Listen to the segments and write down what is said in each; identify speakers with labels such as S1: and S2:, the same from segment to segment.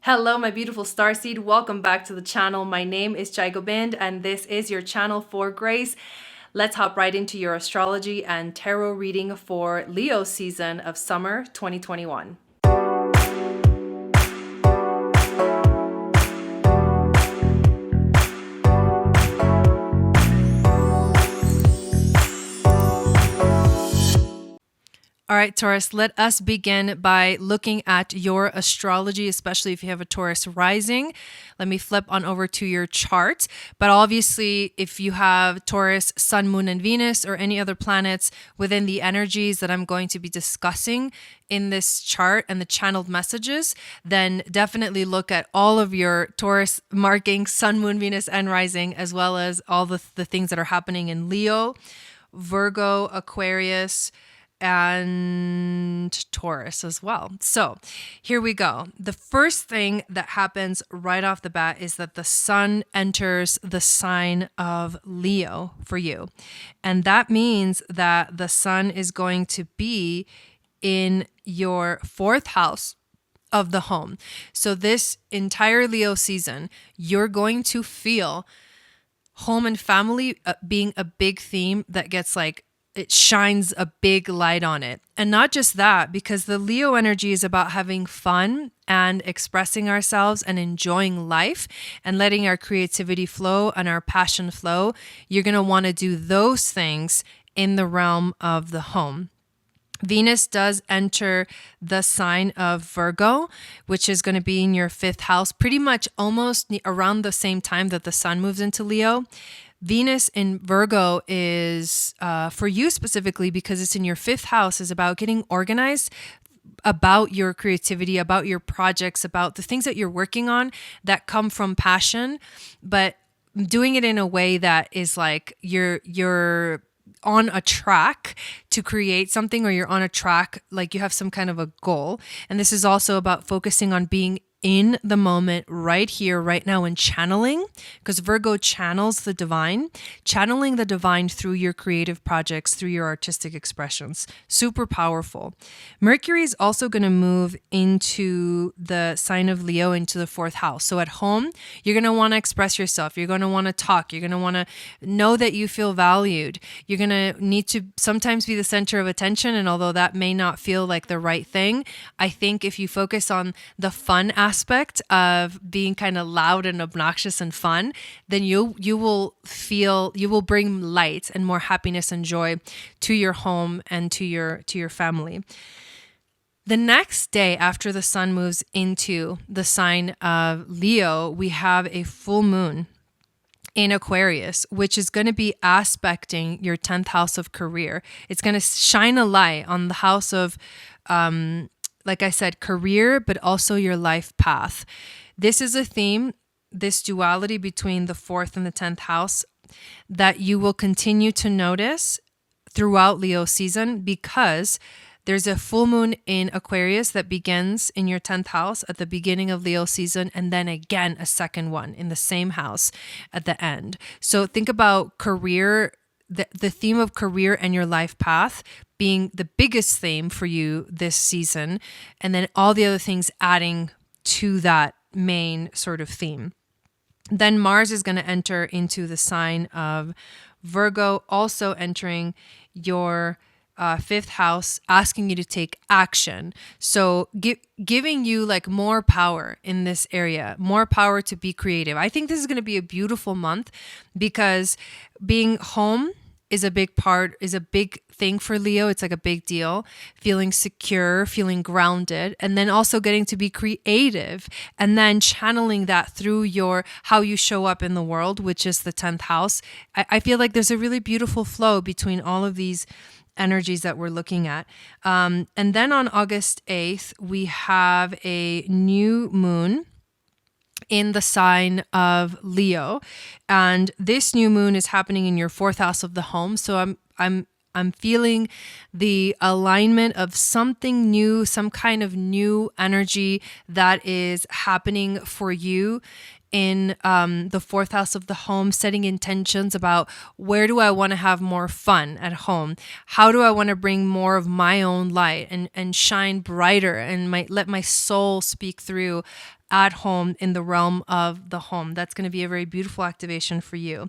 S1: Hello, my beautiful starseed. Welcome back to the channel. My name is Jai Gobind, and this is your channel for grace. Let's hop right into your astrology and tarot reading for Leo season of summer 2021. All right, Taurus, let us begin by looking at your astrology, especially if you have a Taurus rising. Let me flip on over to your chart. But obviously, if you have Taurus, Sun, Moon, and Venus, or any other planets within the energies that I'm going to be discussing in this chart and the channeled messages, then definitely look at all of your Taurus markings, Sun, Moon, Venus, and rising, as well as all the things that are happening in Leo, Virgo, Aquarius, and Taurus as well. So here we go. The first thing that happens right off the bat is that the sun enters the sign of Leo for you. And that means that the sun is going to be in your fourth house of the home. So this entire Leo season, you're going to feel home and family being a big theme that gets it shines a big light on it. And not just that, because the Leo energy is about having fun and expressing ourselves and enjoying life and letting our creativity flow and our passion flow. You're going to want to do those things in the realm of the home. Venus does enter the sign of Virgo, which is going to be in your fifth house, pretty much almost around the same time that the sun moves into Leo. Venus in Virgo is for you specifically because it's in your fifth house, is about getting organized, about your creativity, about your projects, about the things that you're working on that come from passion, but doing it in a way that is like you're on a track to create something, or you're on a track, like you have some kind of a goal. And this is also about focusing on being in the moment right here, right now, and channeling, because Virgo channels the divine, channeling the divine through your creative projects, through your artistic expressions. Super powerful. Mercury is also going to move into the sign of Leo, into the fourth house. So at home, you're going to want to express yourself. You're going to want to talk. You're going to want to know that you feel valued. You're going to need to sometimes be the center of attention. And although that may not feel like the right thing, I think if you focus on the fun aspect of being kind of loud and obnoxious and fun, then you will bring light and more happiness and joy to your home and to your family. The next day after the sun moves into the sign of Leo, we have a full moon in Aquarius, which is going to be aspecting your 10th house of career. It's going to shine a light on the house of like I said, career, but also your life path. This is a theme, this duality between the fourth and the 10th house, that you will continue to notice throughout Leo season, because there's a full moon in Aquarius that begins in your 10th house at the beginning of Leo season, and then again a second one in the same house at the end. So think about career, the theme of career and your life path being the biggest theme for you this season, and then all the other things adding to that main sort of theme. Then Mars is going to enter into the sign of Virgo, also entering your fifth house, asking you to take action. So giving you like more power in this area, more power to be creative. I think this is going to be a beautiful month, because being home is a big thing for Leo. It's like a big deal. Feeling secure, feeling grounded, and then also getting to be creative, and then channeling that through how you show up in the world, which is the 10th house. I feel like there's a really beautiful flow between all of these energies that we're looking at. And then on August 8th, we have a new moon in the sign of Leo, and this new moon is happening in your fourth house of the home. So I'm feeling the alignment of something new, some kind of new energy that is happening for you in the fourth house of the home, setting intentions about where do I want to have more fun at home? How do I want to bring more of my own light and shine brighter and let my soul speak through at home in the realm of the home. That's going to be a very beautiful activation for you.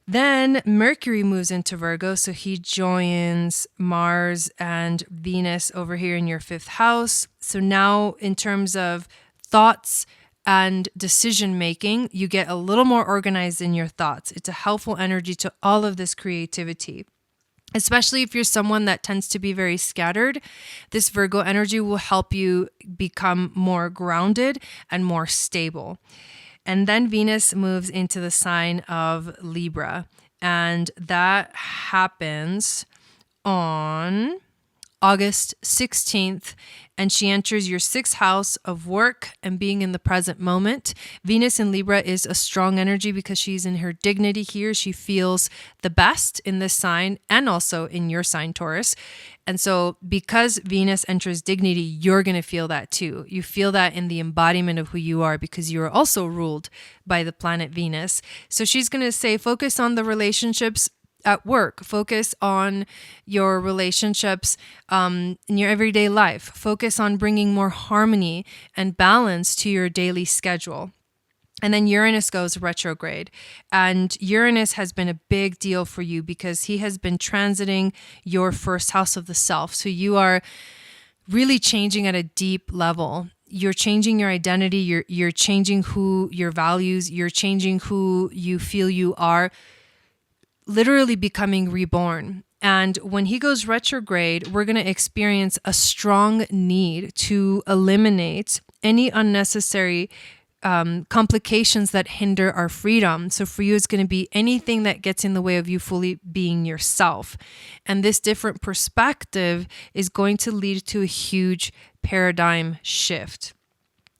S1: Then Mercury moves into Virgo, so he joins Mars and Venus over here in your 5th house. So now in terms of thoughts and decision making, you get a little more organized in your thoughts. It's a helpful energy to all of this creativity. Especially if you're someone that tends to be very scattered, this Virgo energy will help you become more grounded and more stable. And then Venus moves into the sign of Libra, and that happens on August 16th, and she enters your 6th house of work and being in the present moment. Venus in Libra is a strong energy because she's in her dignity here. She feels the best in this sign and also in your sign, Taurus. And so because Venus enters dignity, you're going to feel that too. You feel that in the embodiment of who you are because you are also ruled by the planet Venus. So she's going to say, focus on the relationships at work, focus on your relationships in your everyday life, focus on bringing more harmony and balance to your daily schedule. And then Uranus goes retrograde, and Uranus has been a big deal for you because he has been transiting your 1st house of the self. So you are really changing at a deep level. You're changing your identity. You're changing who your values, you're changing who you feel you are, literally becoming reborn. And when he goes retrograde, we're going to experience a strong need to eliminate any unnecessary complications that hinder our freedom. So for you, it's going to be anything that gets in the way of you fully being yourself. And this different perspective is going to lead to a huge paradigm shift.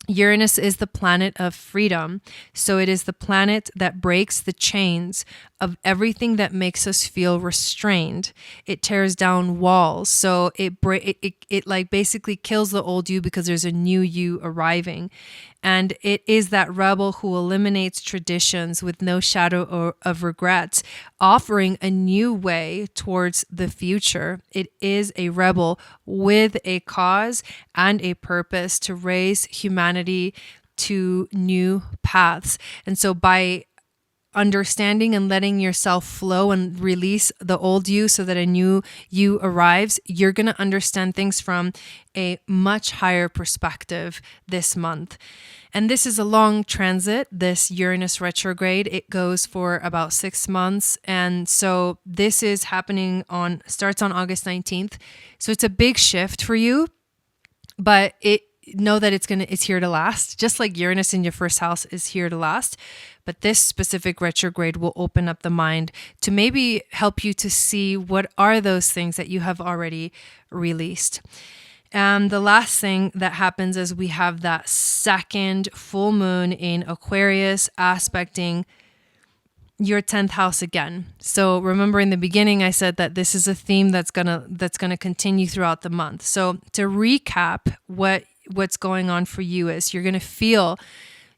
S1: Uranus is the planet of freedom. So it is the planet that breaks the chains of everything that makes us feel restrained. It tears down walls. So it like basically kills the old you because there's a new you arriving. And it is that rebel who eliminates traditions with no shadow of regrets, offering a new way towards the future. It is a rebel with a cause and a purpose to raise humanity to new paths. And so by understanding and letting yourself flow and release the old you so that a new you arrives, you're going to understand things from a much higher perspective this month. And this is a long transit, this Uranus retrograde. It goes for about 6 months. And so this is happening starts on August 19th. So it's a big shift for you, but know that it's here to last, just like Uranus in your 1st house is here to last. But this specific retrograde will open up the mind to maybe help you to see what are those things that you have already released. And the last thing that happens is we have that 2nd full moon in Aquarius aspecting your 10th house again. So remember in the beginning, I said that this is a theme that's gonna continue throughout the month. So to recap, what's going on for you is you're gonna feel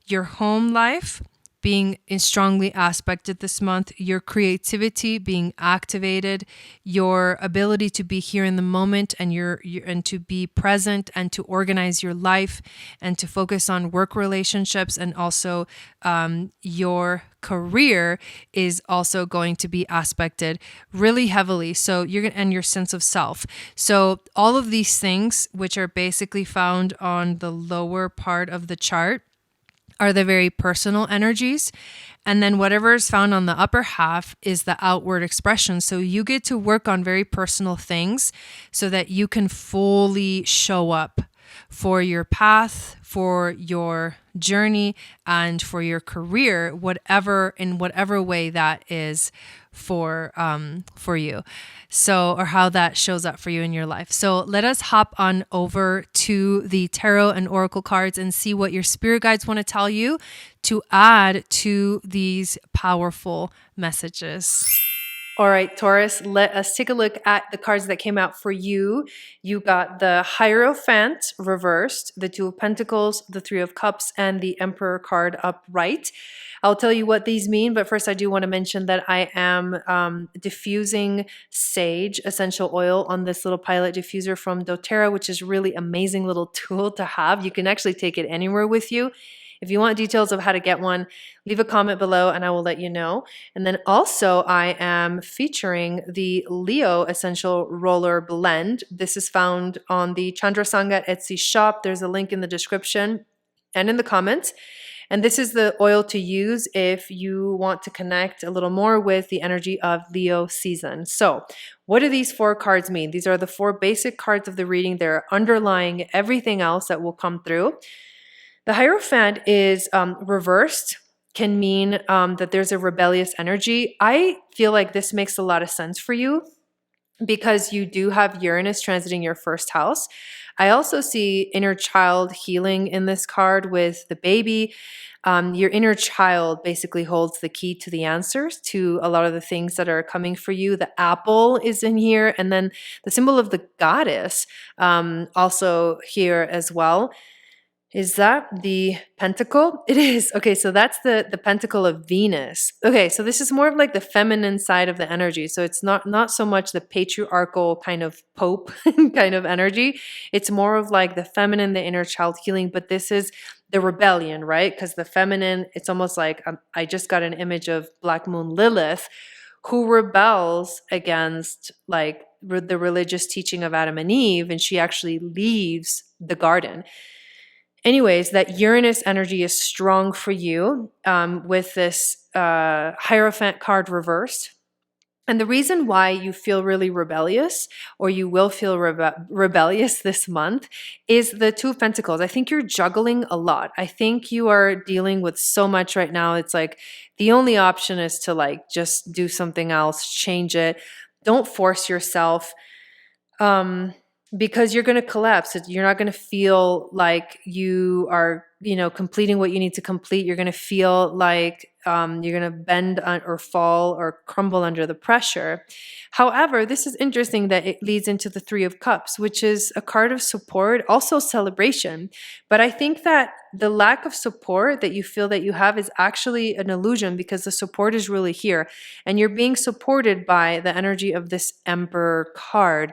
S1: your home life being strongly aspected this month, your creativity being activated, your ability to be here in the moment and to be present and to organize your life and to focus on work relationships, and also your career is also going to be aspected really heavily. So and your sense of self. So all of these things, which are basically found on the lower part of the chart, are the very personal energies. And then whatever is found on the upper half is the outward expression. So you get to work on very personal things so that you can fully show up for your path, for your journey, and for your career, in whatever way that is for you. So, or how that shows up for you in your life. So let us hop on over to the tarot and oracle cards and see what your spirit guides want to tell you to add to these powerful messages. All right, Taurus, let us take a look at the cards that came out for you. You got the Hierophant reversed, the Two of Pentacles, the Three of Cups, and the Emperor card upright. I'll tell you what these mean, but first I do want to mention that I am diffusing sage essential oil on this little pilot diffuser from doTERRA, which is really amazing little tool to have. You can actually take it anywhere with you. If you want details of how to get one, leave a comment below and I will let you know. And then also I am featuring the Leo Essential Roller Blend. This is found on the Chandra Sangha Etsy shop. There's a link in the description and in the comments. And this is the oil to use if you want to connect a little more with the energy of Leo season. So what do these 4 cards mean? These are the 4 basic cards of the reading. They're underlying everything else that will come through. The Hierophant is reversed, can mean that there's a rebellious energy. I feel like this makes a lot of sense for you because you do have Uranus transiting your first house. I also see inner child healing in this card with the baby. Your inner child basically holds the key to the answers to a lot of the things that are coming for you. The apple is in here, and then the symbol of the goddess also here as well. Is that the pentacle? It is. Okay, so that's the pentacle of Venus. Okay, so this is more of like the feminine side of the energy. So it's not so much the patriarchal kind of pope kind of energy. It's more of like the feminine, the inner child healing, but this is the rebellion, right? Because the feminine, it's almost like I just got an image of Black Moon Lilith, who rebels against like the religious teaching of Adam and Eve, and she actually leaves the garden. Anyways, that Uranus energy is strong for you with this Hierophant card reversed. And the reason why you feel really rebellious, or you will feel rebellious this month, is the Two of Pentacles. I think you're juggling a lot. I think you are dealing with so much right now. It's like the only option is to like just do something else, change it. Don't force yourself. Because you're going to collapse. You're not going to feel like you are, completing what you need to complete. You're going to feel like you're going to bend or fall or crumble under the pressure. However, this is interesting that it leads into the Three of Cups, which is a card of support, also celebration. But I think that the lack of support that you feel that you have is actually an illusion, because the support is really here. And you're being supported by the energy of this Emperor card.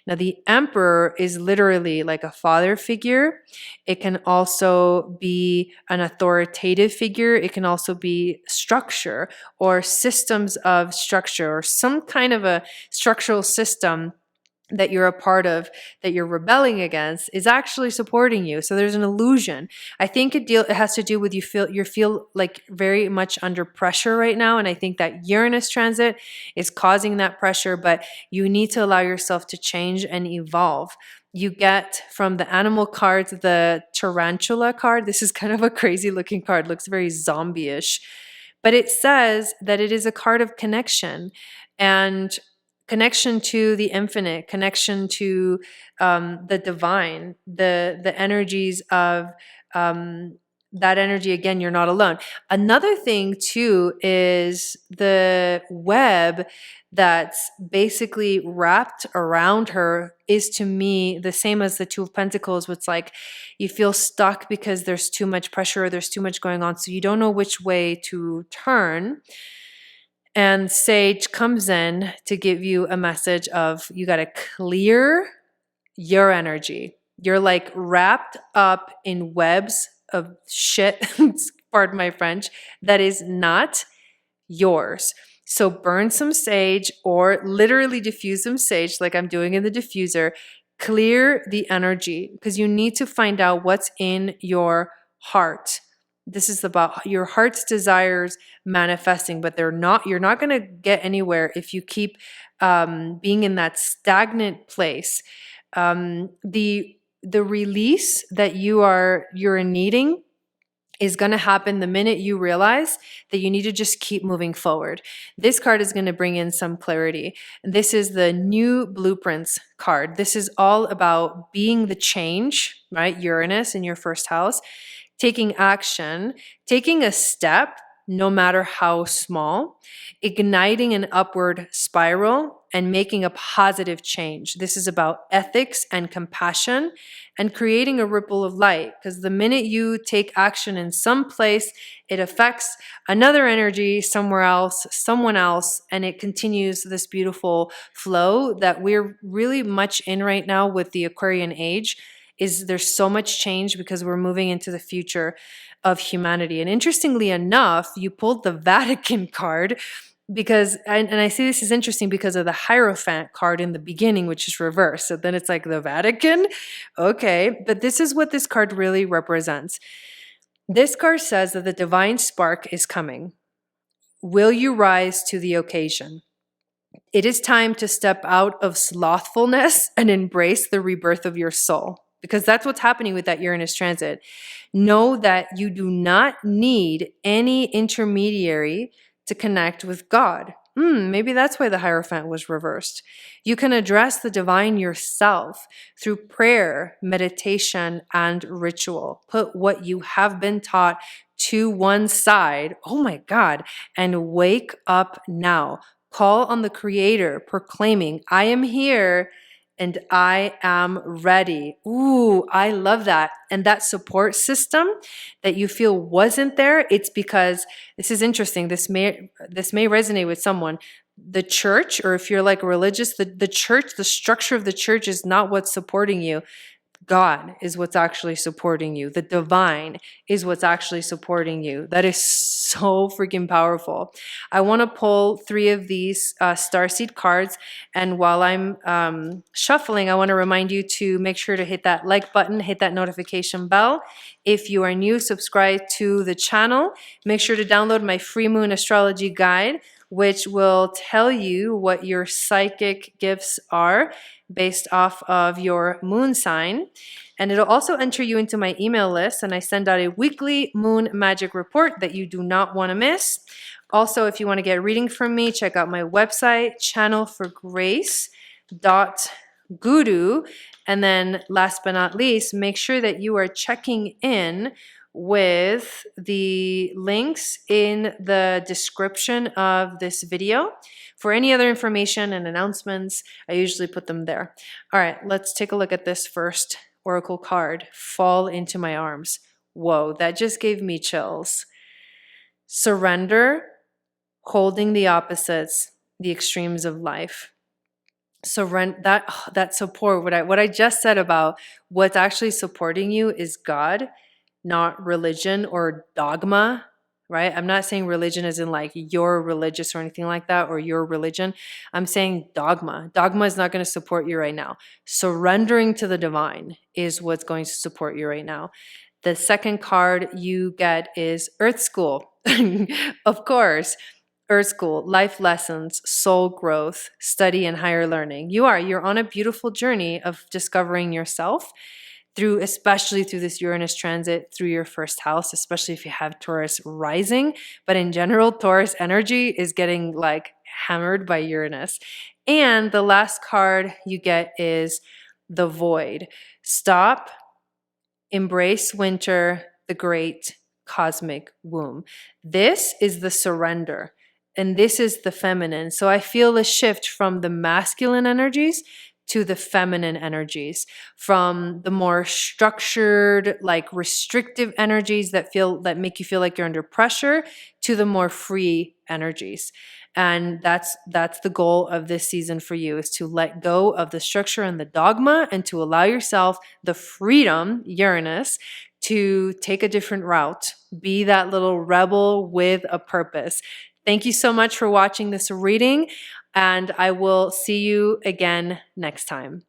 S1: Now, the Emperor is literally like a father figure. It can also be an authoritative figure. It can also be structure or systems of structure, or some kind of a structural system that you're a part of, that you're rebelling against, is actually supporting you. So there's an illusion. I think it has to do with you feel like very much under pressure right now. And I think that Uranus transit is causing that pressure, but you need to allow yourself to change and evolve. You get from the animal cards, the tarantula card. This is kind of a crazy looking card, looks very zombie-ish, but it says that it is a card of connection, and connection to the infinite, connection to the divine, the energies of that energy. Again, you're not alone. Another thing too is the web that's basically wrapped around her is, to me, the same as the Two of Pentacles. It's like you feel stuck because there's too much pressure, or there's too much going on, so you don't know which way to turn. And Sage comes in to give you a message of, you got to clear your energy. You're like wrapped up in webs of shit, pardon my French, that is not yours. So burn some sage, or literally diffuse some sage like I'm doing in the diffuser. Clear the energy, because you need to find out what's in your heart. This is about your heart's desires manifesting, but you're not going to get anywhere if you keep being in that stagnant place. The release that you're needing is going to happen the minute you realize that you need to just keep moving forward. This card is going to bring in some clarity. This is the New Blueprints card. This is all about being the change, right? Uranus in your first house. Taking action, taking a step no matter how small, igniting an upward spiral and making a positive change. This is about ethics and compassion and creating a ripple of light, because the minute you take action in some place, it affects another energy somewhere else, someone else, and it continues this beautiful flow that we're really much in right now with the Aquarian age. Is there's so much change because we're moving into the future of humanity. And interestingly enough, you pulled the Vatican card because, and I see this is interesting because of the Hierophant card in the beginning, which is reversed. So then it's like the Vatican. Okay. But this is what this card really represents. This card says that the divine spark is coming. Will you rise to the occasion? It is time to step out of slothfulness and embrace the rebirth of your soul, because that's what's happening with that Uranus transit. Know that you do not need any intermediary to connect with God. Maybe that's why the Hierophant was reversed. You can address the divine yourself through prayer, meditation, and ritual. Put what you have been taught to one side. Oh my God. And wake up now. Call on the Creator, proclaiming, I am here and I am ready. Ooh, I love that. And that support system that you feel wasn't there, it's because, this is interesting, this may resonate with someone. The church, or if you're like religious, the church, the structure of the church is not what's supporting you. God is what's actually supporting you. The divine is what's actually supporting you. That is so freaking powerful. I want to pull 3 of these starseed cards. And while I'm shuffling, I want to remind you to make sure to hit that like button, hit that notification bell. If you are new, subscribe to the channel. Make sure to download my free moon astrology guide, which will tell you what your psychic gifts are based off of your moon sign. And it'll also enter you into my email list, and I send out a weekly moon magic report that you do not want to miss. Also, if you want to get a reading from me, check out my website, channelforgrace.guru. And then last but not least, make sure that you are checking in with the links in the description of this video. For any other information and announcements, I usually put them there. All right, let's take a look at this first oracle card. Fall into my arms. Whoa, that just gave me chills. Surrender, holding the opposites, the extremes of life. Surrender, that support, what I just said about what's actually supporting you is God, not religion or dogma, right? I'm not saying religion as in like you're religious or anything like that, or your religion. I'm saying dogma. Dogma is not going to support you right now. Surrendering to the divine is what's going to support you right now. The second card you get is Earth School. Of course, Earth School, life lessons, soul growth, study, and higher learning. You're on a beautiful journey of discovering yourself, especially through this Uranus transit, through your first house, especially if you have Taurus rising. But in general, Taurus energy is getting like hammered by Uranus. And the last card you get is the Void. Stop, embrace winter, the great cosmic womb. This is the surrender, and this is the feminine. So I feel a shift from the masculine energies to the feminine energies, from the more structured, like restrictive energies that make you feel like you're under pressure, to the more free energies. And that's the goal of this season for you, is to let go of the structure and the dogma and to allow yourself the freedom, Uranus, to take a different route. Be that little rebel with a purpose. Thank you so much for watching this reading, and I will see you again next time.